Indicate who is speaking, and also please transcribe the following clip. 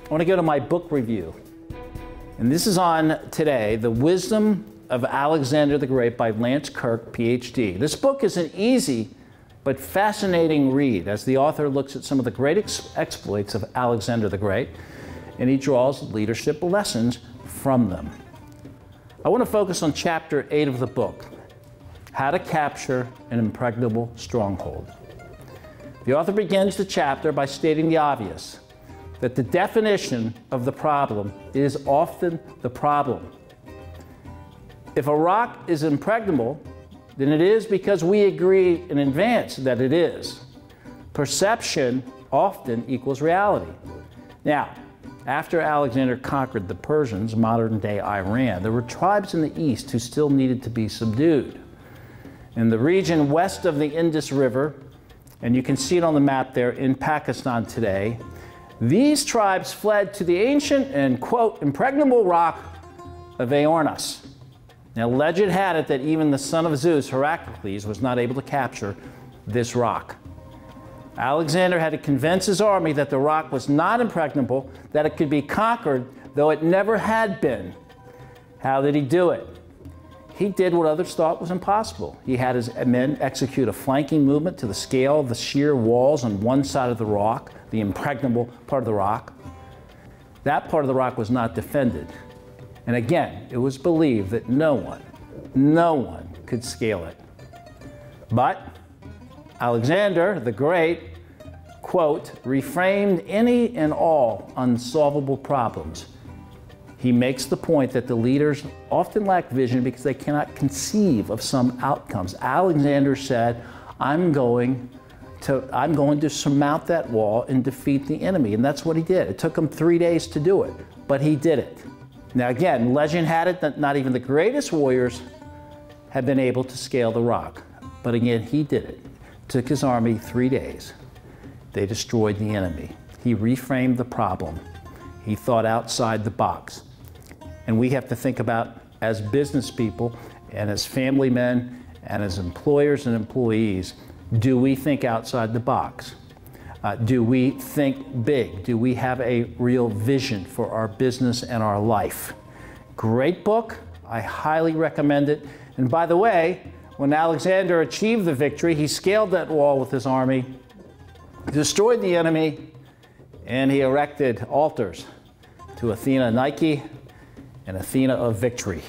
Speaker 1: I want to go to my book review. And this is on today, The Wisdom of Alexander the Great by Lance Kurke, Ph.D. This book is an easy but fascinating read as the author looks at some of the great exploits of Alexander the Great, and he draws leadership lessons from them. I want to focus on chapter 8 of the book, How to Capture an Impregnable Stronghold. The author begins the chapter by stating the obvious, that the definition of the problem is often the problem. If a rock is impregnable, then it is because we agree in advance that it is. Perception often equals reality. Now, after Alexander conquered the Persians, modern-day Iran, there were tribes in the east who still needed to be subdued. In the region west of the Indus River, and you can see it on the map there in Pakistan today, these tribes fled to the ancient and, quote, impregnable rock of Aornos. Now, legend had it that even the son of Zeus, Heracles, was not able to capture this rock. Alexander had to convince his army that the rock was not impregnable, that it could be conquered, though it never had been. How did he do it? He did what others thought was impossible. He had his men execute a flanking movement to the scale of the sheer walls on one side of the rock, the impregnable part of the rock. That part of the rock was not defended. And again, it was believed that no one could scale it. But Alexander the Great, quote, reframed any and all unsolvable problems. He makes the point that the leaders often lack vision because they cannot conceive of some outcomes. Alexander said, I'm going to surmount that wall and defeat the enemy. And that's what he did. It took him 3 days to do it, but he did it. Now again, legend had it that not even the greatest warriors had been able to scale the rock. But again, he did it. Took his army 3 days. They destroyed the enemy. He reframed the problem. He thought outside the box. And we have to think about, as business people and as family men and as employers and employees, do we think outside the box? Do we think big? Do we have a real vision for our business and our life? Great book. I highly recommend it. And by the way, when Alexander achieved the victory, he scaled that wall with his army, destroyed the enemy, and he erected altars to Athena Nike and Athena of Victory.